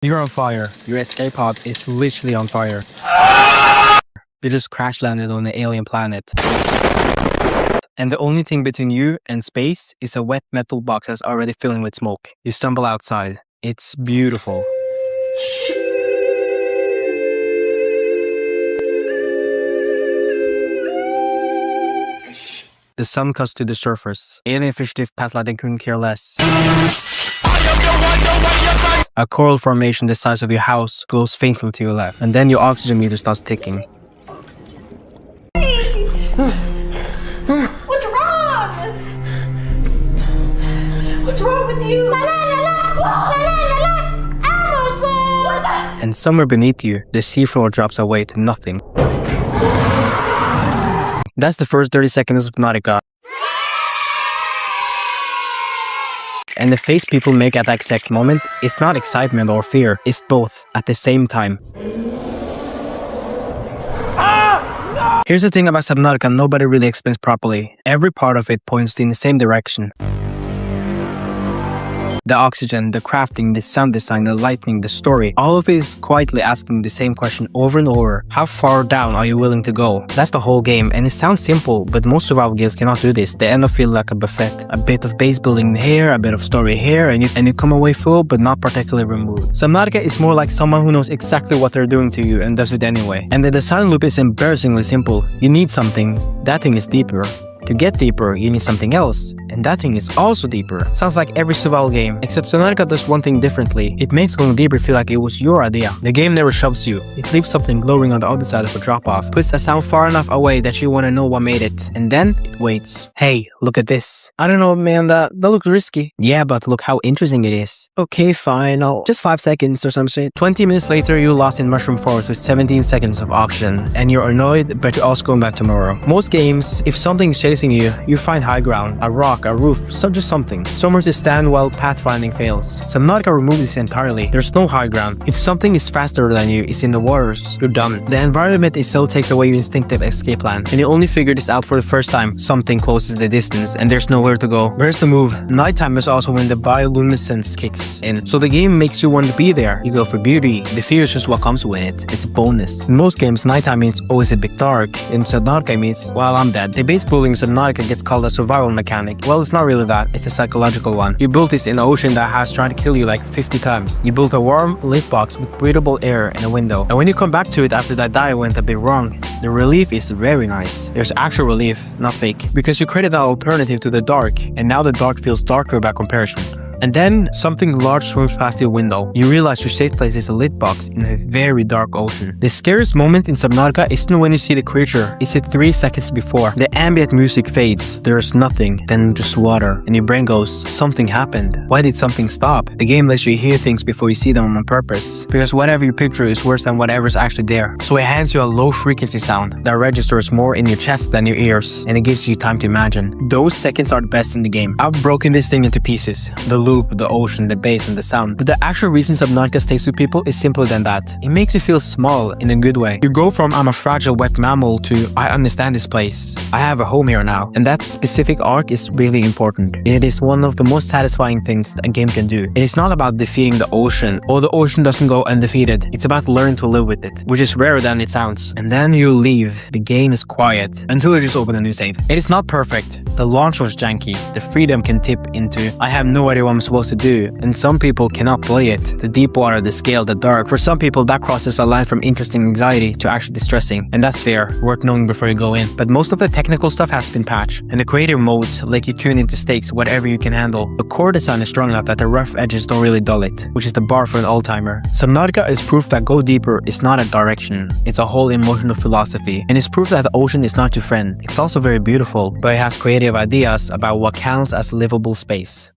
You're on fire. Your escape pod is literally on fire. You just crash landed on an alien planet. And the only thing between you and space is a wet metal box that's already filling with smoke. You stumble outside. It's beautiful. The sun cuts to the surface. Alien fish live past like they couldn't care less. A coral formation the size of your house glows faintly to your left, and then your oxygen meter starts ticking. What's wrong? What's wrong with you? And somewhere beneath you, the seafloor drops away to nothing. That's the first 30 seconds of Subnautica. And the face people make at that exact moment, it's not excitement or fear, it's both at the same time. Here's the thing about Subnautica nobody really explains properly. Every part of it points in the same direction. The oxygen, the crafting, the sound design, the lighting, the story, all of it is quietly asking the same question over and over. How far down are you willing to go? That's the whole game, and it sounds simple, but most survival games cannot do this. They end up feeling like a buffet. A bit of base building here, a bit of story here, and you come away full, but not particularly removed. Subnautica is more like someone who knows exactly what they're doing to you and does it anyway. And the design loop is embarrassingly simple. You need something, that thing is deeper. To get deeper, you need something else, and that thing is also deeper. Sounds like every survival game, except Subnautica does one thing differently. It makes going deeper feel like it was your idea. The game never shoves you. It leaves something glowing on the other side of a drop-off, puts a sound far enough away that you want to know what made it, and then it waits. Hey, look at this. I don't know, man, that looks risky. Yeah, but look how interesting it is. Okay, fine, just 5 seconds or some shit. 20 minutes later, you're lost in mushroom forest with 17 seconds of oxygen, and you're annoyed, but you're also going back tomorrow. Most games, if something's chasing you, you find high ground, a rock, a roof, just something. Somewhere to stand while pathfinding fails. Subnautica removes this entirely. There's no high ground. If something is faster than you, is in the waters, you're done. The environment itself takes away your instinctive escape plan, and you only figure this out for the first time. Something closes the distance, and there's nowhere to go. Where's the move? Nighttime is also when the bioluminescence kicks in, so the game makes you want to be there. You go for beauty. The fear is just what comes with it. It's a bonus. In most games, nighttime means always a bit dark. In Subnautica means, well, I'm dead. The base building in Subnautica gets called a survival mechanic. Well, it's not really that. It's a psychological one. You built this in an ocean that has tried to kill you like 50 times. You built a warm, lit box with breathable air and a window. And when you come back to it after that dive went a bit wrong, the relief is very nice. There's actual relief, not fake. Because you created an alternative to the dark, and now the dark feels darker by comparison. And then, something large swims past your window. You realize your safe place is a lit box in a very dark ocean. The scariest moment in Subnautica isn't when you see the creature, it's 3 seconds before. The ambient music fades, there's nothing, then just water, and your brain goes, something happened. Why did something stop? The game lets you hear things before you see them on purpose, because whatever you picture is worse than whatever's actually there. So it hands you a low frequency sound that registers more in your chest than your ears, and it gives you time to imagine. Those seconds are the best in the game. I've broken this thing into pieces. The loop, the ocean, the bass, and the sound. But the actual reason Subnautica stays with people is simpler than that. It makes you feel small in a good way. You go from I'm a fragile wet mammal to I understand this place. I have a home here now. And that specific arc is really important. It is one of the most satisfying things a game can do. It is not about defeating the ocean, or the ocean doesn't go undefeated. It's about learning to live with it, which is rarer than it sounds. And then you leave. The game is quiet until you just open a new save. It is not perfect. The launch was janky. The freedom can tip into I have no idea what I'm supposed to do, and some people cannot play it. The deep water, the scale, the dark. For some people that crosses a line from interesting anxiety to actually distressing, and that's fair, worth knowing before you go in. But most of the technical stuff has been patched, and the creative modes let you tune into stakes whatever you can handle. The core design is strong enough that the rough edges don't really dull it, which is the bar for an old-timer. Subnautica is proof that go deeper is not a direction, it's a whole emotional philosophy, and it's proof that the ocean is not your friend. It's also very beautiful, but it has creative ideas about what counts as livable space.